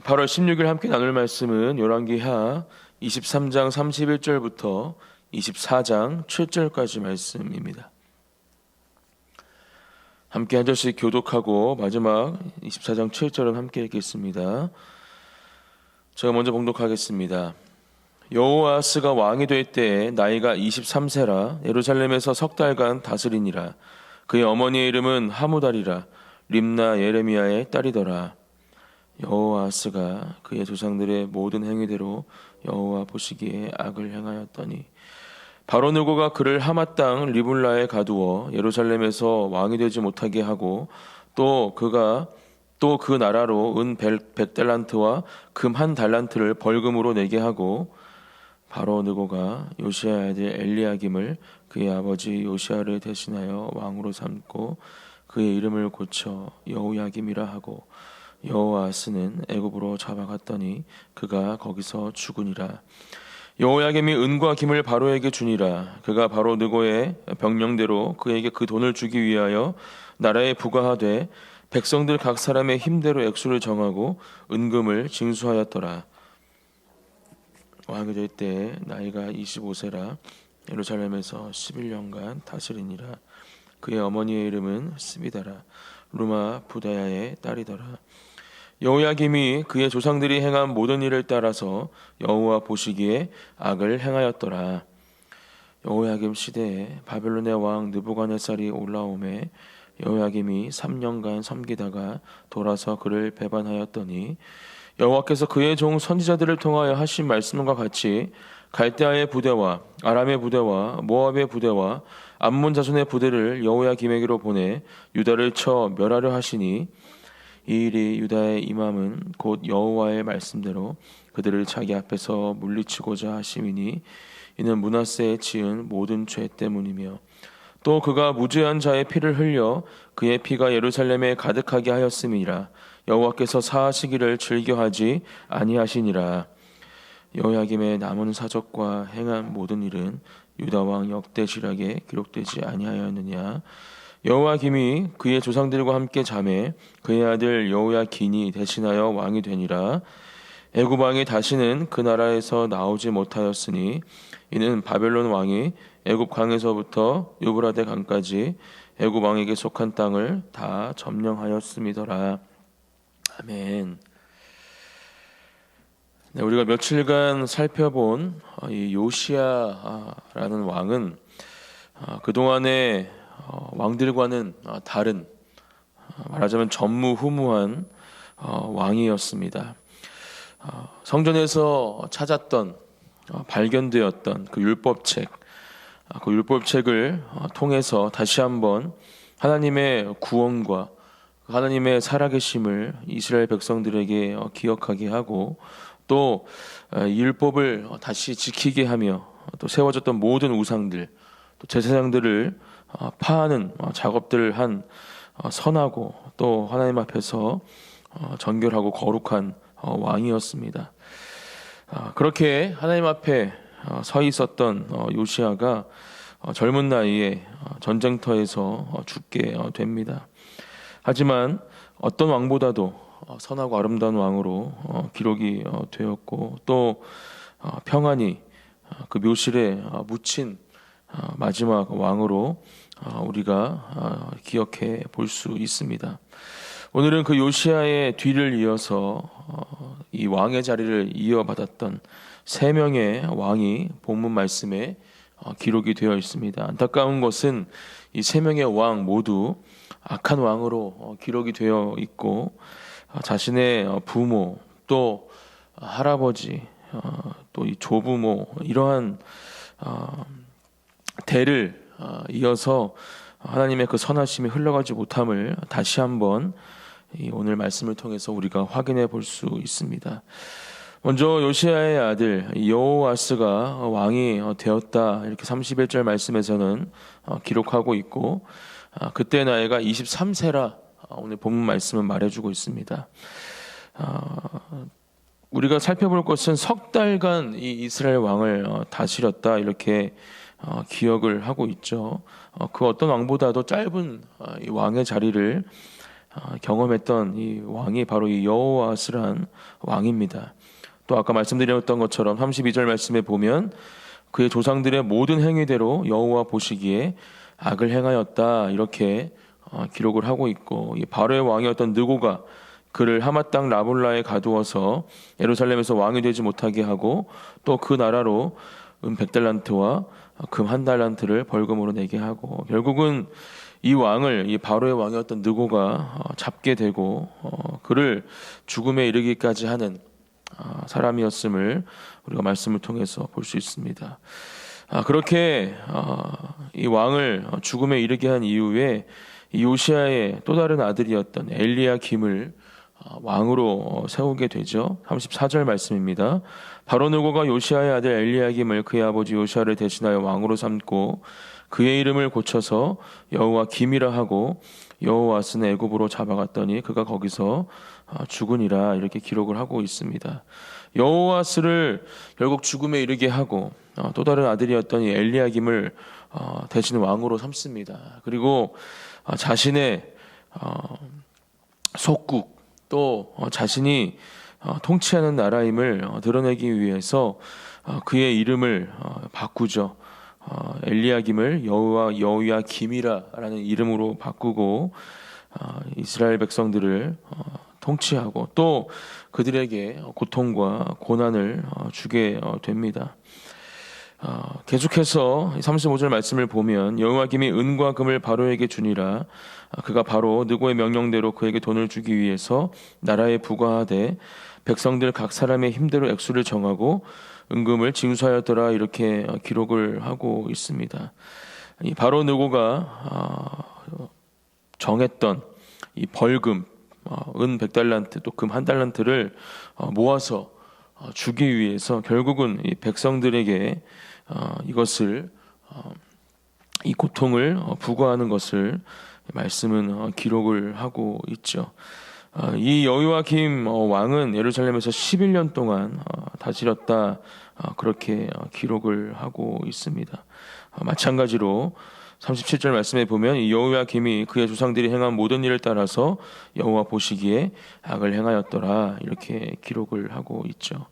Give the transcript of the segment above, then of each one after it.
8월 16일 함께 나눌 말씀은 열왕기하 23장 31절부터 24장 7절까지 말씀입니다. 함께 한 절씩 교독하고 마지막 24장 7절은 함께 읽겠습니다. 제가 먼저 봉독하겠습니다. 여호아스가 왕이 될 때에 나이가 23세라 예루살렘에서 석 달간 다스리니라. 그의 어머니의 이름은 하무달이라 림나 예레미야의 딸이더라. 여호아스가 그의 조상들의 모든 행위대로 여호와 보시기에 악을 행하였더니 바로 느고가 그를 하마 땅 리블라에 가두어 예루살렘에서 왕이 되지 못하게 하고 또 그 나라로 은 100달란트와 금 1달란트를 벌금으로 내게 하고 바로 느고가 요시야 아들 엘리야김을 그의 아버지 요시야를 대신하여 왕으로 삼고 그의 이름을 고쳐 여호야김이라 하고 여호아스는 애굽으로 잡아갔더니 그가 거기서 죽으니라. 여호야김이 은과 김을 바로에게 주니라. 그가 바로 느고의 병령대로 그에게 그 돈을 주기 위하여 나라에 부과하되 백성들 각 사람의 힘대로 액수를 정하고 은금을 징수하였더라. 왕이 될 때 나이가 25세라 예루살렘에서 11년간 다스리니라. 그의 어머니의 이름은 스비다라 루마 부다야의 딸이더라. 여호야김이 그의 조상들이 행한 모든 일을 따라서 여호와 보시기에 악을 행하였더라. 여호야김 시대에 바벨론의 왕 느부갓네살이 올라오매 여호야김이 3년간 섬기다가 돌아서 그를 배반하였더니 여호와께서 그의 종 선지자들을 통하여 하신 말씀과 같이 갈대아의 부대와 아람의 부대와 모압의 부대와 암몬 자손의 부대를 여호야김에게로 보내 유다를 쳐 멸하려 하시니 이 일이 유다의 임함은 곧 여호와의 말씀대로 그들을 자기 앞에서 물리치고자 하심이니 이는 므낫세에 지은 모든 죄 때문이며 또 그가 무죄한 자의 피를 흘려 그의 피가 예루살렘에 가득하게 하였음이라. 여호와께서 사하시기를 즐겨하지 아니하시니라. 여호야김의 남은 사적과 행한 모든 일은 유다 왕 역대시락에 기록되지 아니하였느냐. 여호야김이 그의 조상들과 함께 자매 그의 아들 여호야긴이 대신하여 왕이 되니라. 애굽 왕이 다시는 그 나라에서 나오지 못하였으니 이는 바벨론 왕이 애굽 강에서부터 유브라데 강까지 애굽 왕에게 속한 땅을 다 점령하였음이더라. 아멘. 네, 우리가 며칠간 살펴본 이 요시야라는 왕은 그동안의 왕들과는 다른 말하자면 전무후무한 왕이었습니다. 성전에서 찾았던 발견되었던 그 율법책, 그 율법책을 통해서 다시 한번 하나님의 구원과 하나님의 살아계심을 이스라엘 백성들에게 기억하게 하고 또 율법을 다시 지키게 하며 또 세워졌던 모든 우상들, 또 제사장들을 파하는 작업들을 한 선하고 또 하나님 앞에서 정결하고 거룩한 왕이었습니다. 그렇게 하나님 앞에 서 있었던 요시야가 젊은 나이에 전쟁터에서 죽게 됩니다. 하지만 어떤 왕보다도 선하고 아름다운 왕으로 기록이 되었고 또 평안히 그 묘실에 묻힌 마지막 왕으로 우리가 기억해 볼 수 있습니다. 오늘은 그 요시야의 뒤를 이어서 이 왕의 자리를 이어받았던 3명의 왕이 본문 말씀에 기록이 되어 있습니다. 안타까운 것은 이 3명의 왕 모두 악한 왕으로 기록이 되어 있고 자신의 부모 또 할아버지 또 이 조부모 이러한 대를 이어서 하나님의 그 선하심이 흘러가지 못함을 다시 한번 오늘 말씀을 통해서 우리가 확인해 볼 수 있습니다. 먼저 요시야의 아들 여호아스가 왕이 되었다 이렇게 31절 말씀에서는 기록하고 있고 그때 나이가 23세라 오늘 본문 말씀은 말해주고 있습니다. 우리가 살펴볼 것은 석 달간 이 이스라엘 왕을 다스렸다 이렇게 기억을 하고 있죠. 그 어떤 왕보다도 짧은 이 왕의 자리를 경험했던 이 왕이 바로 이 여호와스란 왕입니다. 또 아까 말씀드렸던 것처럼 32절 말씀에 보면 그의 조상들의 모든 행위대로 여호와 보시기에 악을 행하였다 이렇게 기록을 하고 있고, 이 바로의 왕이었던 느고가 그를 하마 땅 라볼라에 가두어서 예루살렘에서 왕이 되지 못하게 하고, 또 그 나라로 100달란트와 금 1달란트를 벌금으로 내게 하고, 결국은 이 왕을, 이 바로의 왕이었던 느고가 잡게 되고 그를 죽음에 이르기까지 하는 사람이었음을 우리가 말씀을 통해서 볼 수 있습니다. 그렇게 이 왕을 죽음에 이르게 한 이후에 이 요시야의 또 다른 아들이었던 엘리야김을 왕으로 세우게 되죠. 34절 말씀입니다. 바로 느고가 요시야의 아들 엘리야김을 그의 아버지 요시야를 대신하여 왕으로 삼고 그의 이름을 고쳐서 여호와김이라 하고, 여호와스는 애굽으로 잡아갔더니 그가 거기서 죽으니라 이렇게 기록을 하고 있습니다. 여호와스를 결국 죽음에 이르게 하고 또 다른 아들이었던 이 엘리야김을 대신 왕으로 삼습니다. 그리고 자신의 속국, 또 자신이 통치하는 나라임을 드러내기 위해서 그의 이름을 바꾸죠. 엘리야김을 여호야김이라라는 이름으로 바꾸고 이스라엘 백성들을 통치하고 또 그들에게 고통과 고난을 주게 됩니다. 계속해서 35절 말씀을 보면 여호야김이 은과 금을 바로에게 주니라. 그가 바로 느고의 명령대로 그에게 돈을 주기 위해서 나라에 부과하되 백성들 각 사람의 힘대로 액수를 정하고 은금을 징수하였더라 이렇게 기록을 하고 있습니다. 이 바로 느고가 정했던 이 벌금 은 100달란트 또 금 1달란트를 모아서 주기 위해서 결국은 이 백성들에게 이것을 이 고통을 부과하는 것을 말씀은 기록을 하고 있죠. 이 여호야김 왕은 예루살렘에서 11년 동안 다스렸다 그렇게 기록을 하고 있습니다. 마찬가지로 37절 말씀에 보면 이 여호야김이 그의 조상들이 행한 모든 일을 따라서 여호와 보시기에 악을 행하였더라 이렇게 기록을 하고 있죠.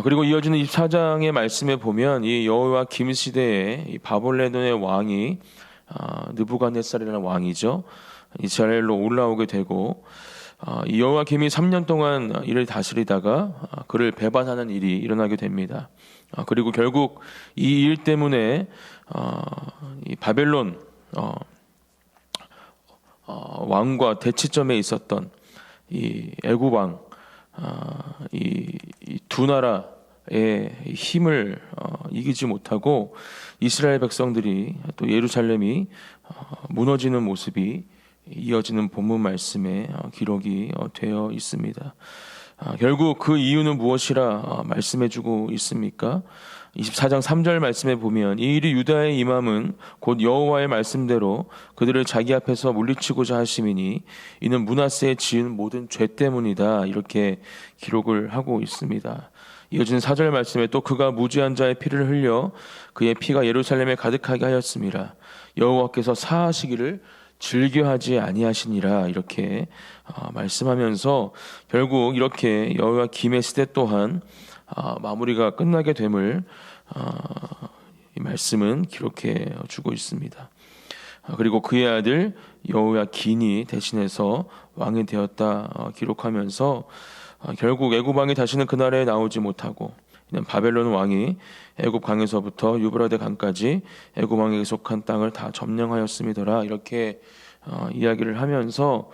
그리고 이어지는 24장의 말씀에 보면 이 여호야김 시대에 이 바벨론의 왕이 느부갓네살이라는 왕이죠. 이스라엘로 올라오게 되고 이 여호야김이 3년 동안 이를 다스리다가 그를 배반하는 일이 일어나게 됩니다. 그리고 결국 이 일 때문에 이 바벨론 왕과 대치점에 있었던 이 애굽 왕, 이 두 나라의 힘을 이기지 못하고 이스라엘 백성들이 또 예루살렘이 무너지는 모습이 이어지는 본문 말씀에 기록이 되어 있습니다. 결국 그 이유는 무엇이라 말씀해주고 있습니까? 24장 3절 말씀에 보면 이 일이 유다에 임함은 곧 여호와의 말씀대로 그들을 자기 앞에서 물리치고자 하심이니 이는 므낫세에 지은 모든 죄 때문이다 이렇게 기록을 하고 있습니다. 이어지는 4절 말씀에 또 그가 무죄한 자의 피를 흘려 그의 피가 예루살렘에 가득하게 하였음이라. 여호와께서 사하시기를 즐겨하지 아니하시니라 이렇게 말씀하면서 결국 이렇게 여호야김의 시대 또한 마무리가 끝나게 됨을 이 말씀은 기록해 주고 있습니다. 그리고 그의 아들 여호야긴이 대신해서 왕이 되었다 기록하면서 결국 애굽 왕이 다시는 그 나라에 나오지 못하고 이는 바벨론 왕이 애굽 강에서부터 유브라데 강까지 애굽 왕에게 속한 땅을 다 점령하였음이더라 이렇게 이야기를 하면서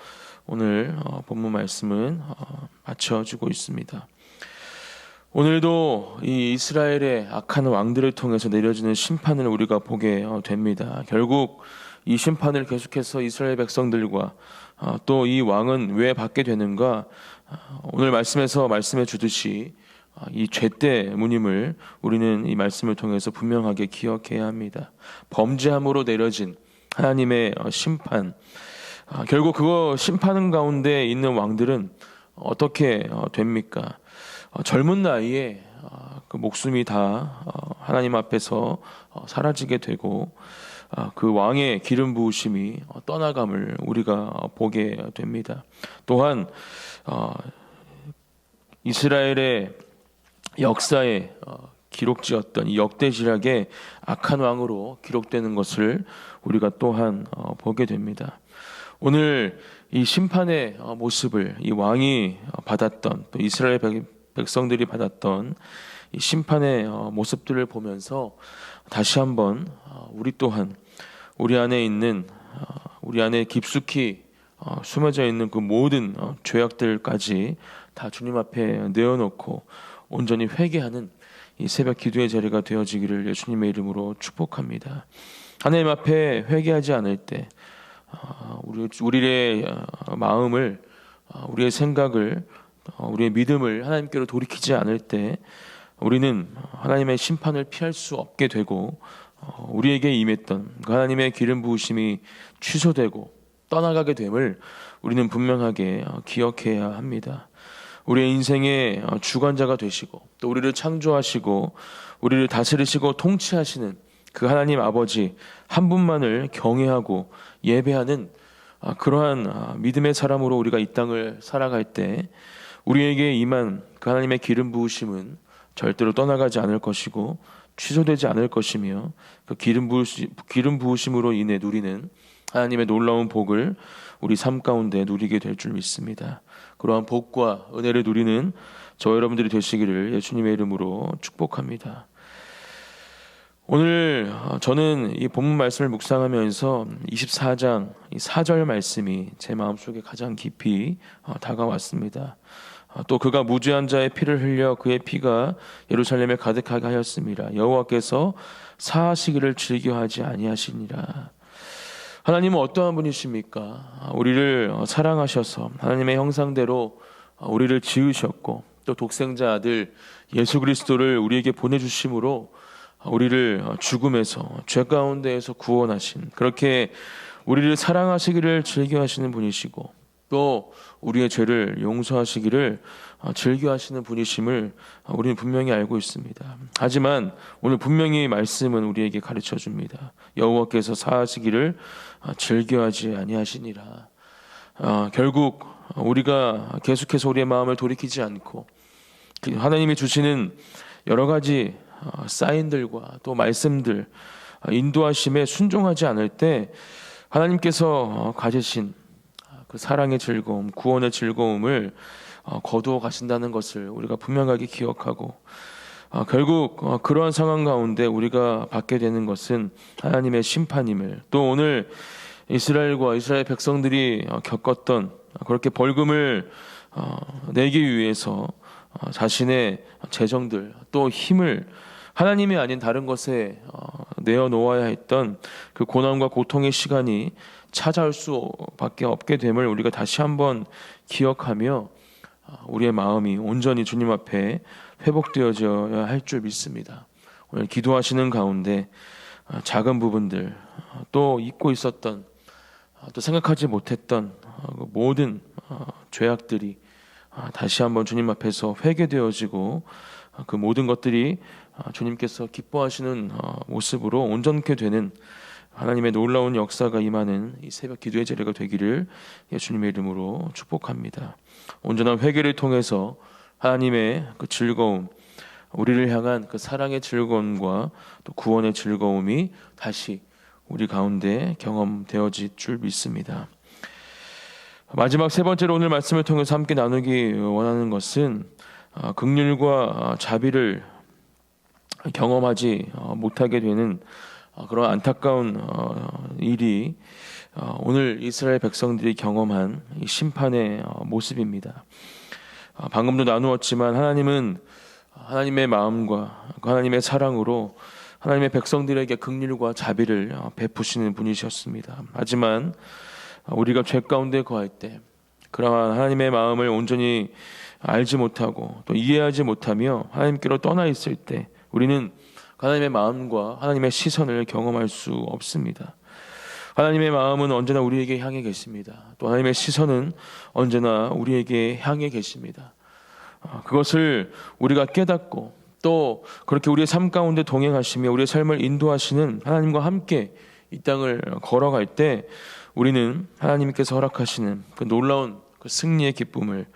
오늘 본문 말씀은 마쳐주고 있습니다. 오늘도 이 이스라엘의 악한 왕들을 통해서 내려지는 심판을 우리가 보게 됩니다. 결국 이 심판을 계속해서 이스라엘 백성들과 또 이 왕은 왜 받게 되는가? 오늘 말씀에서 말씀해 주듯이 이 죄 때문임을 우리는 이 말씀을 통해서 분명하게 기억해야 합니다. 범죄함으로 내려진 하나님의 심판, 결국 그거 심판 가운데 있는 왕들은 어떻게 됩니까? 젊은 나이에 그 목숨이 다 하나님 앞에서 사라지게 되고 그 왕의 기름 부으심이 떠나감을 우리가 보게 됩니다. 또한 이스라엘의 역사에 기록지었던 이 역대지략의 악한 왕으로 기록되는 것을 우리가 또한 보게 됩니다. 오늘 이 심판의 모습을 이 왕이 받았던, 또 이스라엘 백성들이 받았던 이 심판의 모습들을 보면서 다시 한번 우리 또한 우리 안에 있는, 우리 안에 깊숙이 숨어져 있는 그 모든 죄악들까지 다 주님 앞에 내어놓고 온전히 회개하는 이 새벽 기도의 자리가 되어지기를 예수님의 이름으로 축복합니다. 하나님 앞에 회개하지 않을 때 우리의 마음을, 우리의 생각을, 우리의 믿음을 하나님께로 돌이키지 않을 때 우리는 하나님의 심판을 피할 수 없게 되고 우리에게 임했던 그 하나님의 기름 부으심이 취소되고 떠나가게 됨을 우리는 분명하게 기억해야 합니다. 우리의 인생의 주관자가 되시고 또 우리를 창조하시고 우리를 다스리시고 통치하시는 그 하나님 아버지 한 분만을 경외하고 예배하는 그러한 믿음의 사람으로 우리가 이 땅을 살아갈 때 우리에게 임한 그 하나님의 기름 부으심은 절대로 떠나가지 않을 것이고 취소되지 않을 것이며 그 기름 부으심으로 인해 누리는 하나님의 놀라운 복을 우리 삶 가운데 누리게 될 줄 믿습니다. 그러한 복과 은혜를 누리는 저 여러분들이 되시기를 예수님의 이름으로 축복합니다. 오늘 저는 이 본문 말씀을 묵상하면서 24장 4절 말씀이 제 마음속에 가장 깊이 다가왔습니다. 또 그가 무죄한 자의 피를 흘려 그의 피가 예루살렘에 가득하게 하였습니다. 여호와께서 사하시기를 즐겨하지 아니하시니라. 하나님은 어떠한 분이십니까? 우리를 사랑하셔서 하나님의 형상대로 우리를 지으셨고 또 독생자 아들 예수 그리스도를 우리에게 보내주심으로 우리를 죽음에서 죄 가운데에서 구원하신, 그렇게 우리를 사랑하시기를 즐겨하시는 분이시고 또 우리의 죄를 용서하시기를 즐겨하시는 분이심을 우리는 분명히 알고 있습니다. 하지만 오늘 분명히 말씀은 우리에게 가르쳐줍니다. 여호와께서 사하시기를 즐겨하지 아니하시니라. 결국 우리가 계속해서 우리의 마음을 돌이키지 않고 하나님이 주시는 여러 가지 사인들과 또 말씀들, 인도하심에 순종하지 않을 때 하나님께서 가지신 그 사랑의 즐거움, 구원의 즐거움을 거두어 가신다는 것을 우리가 분명하게 기억하고 결국 그러한 상황 가운데 우리가 받게 되는 것은 하나님의 심판임을, 또 오늘 이스라엘 백성들이 겪었던 그렇게 벌금을 내기 위해서 자신의 재정들 또 힘을 하나님이 아닌 다른 것에 내어놓아야 했던 그 고난과 고통의 시간이 찾아올 수밖에 없게 됨을 우리가 다시 한번 기억하며 우리의 마음이 온전히 주님 앞에 회복되어져야 할 줄 믿습니다. 오늘 기도하시는 가운데 작은 부분들, 또 잊고 있었던, 또 생각하지 못했던 모든 죄악들이 다시 한번 주님 앞에서 회개되어지고 그 모든 것들이 주님께서 기뻐하시는 모습으로 온전케 되는 하나님의 놀라운 역사가 임하는 이 새벽 기도의 자리가 되기를 예수님의 이름으로 축복합니다. 온전한 회개를 통해서 하나님의 그 즐거움, 우리를 향한 그 사랑의 즐거움과 또 구원의 즐거움이 다시 우리 가운데 경험되어질 줄 믿습니다. 마지막 세 번째로 오늘 말씀을 통해서 함께 나누기 원하는 것은 긍휼과 자비를 경험하지 못하게 되는 그런 안타까운 일이 오늘 이스라엘 백성들이 경험한 이 심판의 모습입니다. 방금도 나누었지만 하나님은 하나님의 마음과 하나님의 사랑으로 하나님의 백성들에게 긍휼과 자비를 베푸시는 분이셨습니다. 하지만 우리가 죄 가운데 거할 때 그러한 하나님의 마음을 온전히 알지 못하고 또 이해하지 못하며 하나님께로 떠나 있을 때 우리는 하나님의 마음과 하나님의 시선을 경험할 수 없습니다. 하나님의 마음은 언제나 우리에게 향해 계십니다. 또 하나님의 시선은 언제나 우리에게 향해 계십니다. 그것을 우리가 깨닫고 또 그렇게 우리의 삶 가운데 동행하시며 우리의 삶을 인도하시는 하나님과 함께 이 땅을 걸어갈 때 우리는 하나님께서 허락하시는 그 놀라운 그 승리의 기쁨을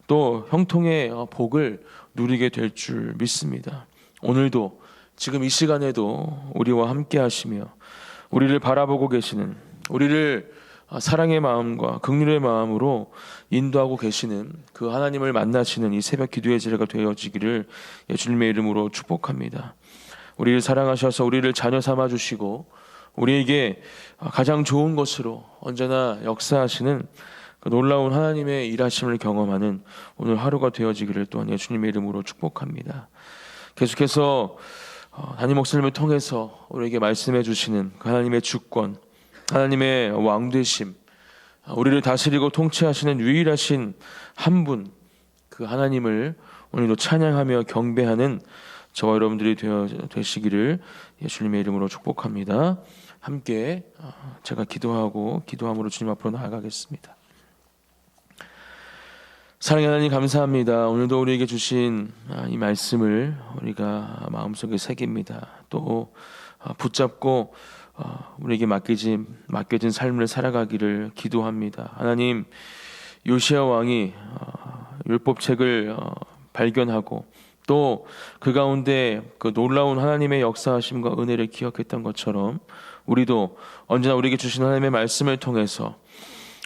또 형통의 복을 누리게 될 줄 믿습니다. 오늘도 지금 이 시간에도 우리와 함께 하시며 우리를 바라보고 계시는, 우리를 사랑의 마음과 긍휼의 마음으로 인도하고 계시는 그 하나님을 만나시는 이 새벽 기도의 제자가 되어지기를 예수님의 이름으로 축복합니다. 우리를 사랑하셔서 우리를 자녀 삼아 주시고 우리에게 가장 좋은 것으로 언제나 역사하시는 그 놀라운 하나님의 일하심을 경험하는 오늘 하루가 되어지기를 또한 예수님의 이름으로 축복합니다. 계속해서 담임 목사님을 통해서 우리에게 말씀해 주시는 그 하나님의 주권, 하나님의 왕되심, 우리를 다스리고 통치하시는 유일하신 한 분, 그 하나님을 오늘도 찬양하며 경배하는 저와 여러분들이 되시기를 예수님의 이름으로 축복합니다. 함께 제가 기도함으로 주님 앞으로 나아가겠습니다. 사랑의 하나님 감사합니다. 오늘도 우리에게 주신 이 말씀을 우리가 마음속에 새깁니다. 또 붙잡고 우리에게 맡겨진 삶을 살아가기를 기도합니다. 하나님, 요시야 왕이 율법책을 발견하고 또 그 가운데 그 놀라운 하나님의 역사하심과 은혜를 기억했던 것처럼 우리도 언제나 우리에게 주신 하나님의 말씀을 통해서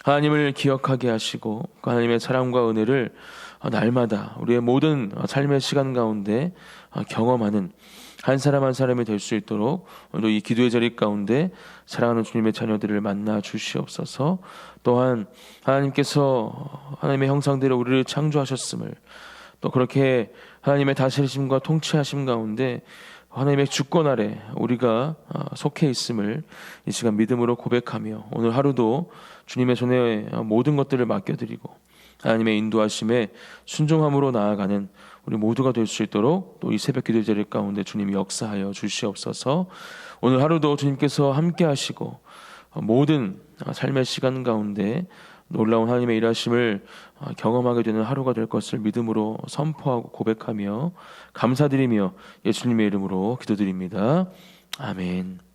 하나님을 기억하게 하시고 그 하나님의 사랑과 은혜를 날마다 우리의 모든 삶의 시간 가운데 경험하는 한 사람 한 사람이 될 수 있도록 오늘도 이 기도의 자리 가운데 사랑하는 주님의 자녀들을 만나 주시옵소서. 또한 하나님께서 하나님의 형상대로 우리를 창조하셨음을, 또 그렇게 하나님의 다스리심과 통치하심 가운데 하나님의 주권 아래 우리가 속해 있음을 이 시간 믿음으로 고백하며 오늘 하루도 주님의 손에 모든 것들을 맡겨드리고 하나님의 인도하심에 순종함으로 나아가는 우리 모두가 될 수 있도록 또 이 새벽 기도 자리 가운데 주님이 역사하여 주시옵소서. 오늘 하루도 주님께서 함께 하시고 모든 삶의 시간 가운데 놀라운 하나님의 일하심을 경험하게 되는 하루가 될 것을 믿음으로 선포하고 고백하며 감사드리며 예수님의 이름으로 기도드립니다. 아멘.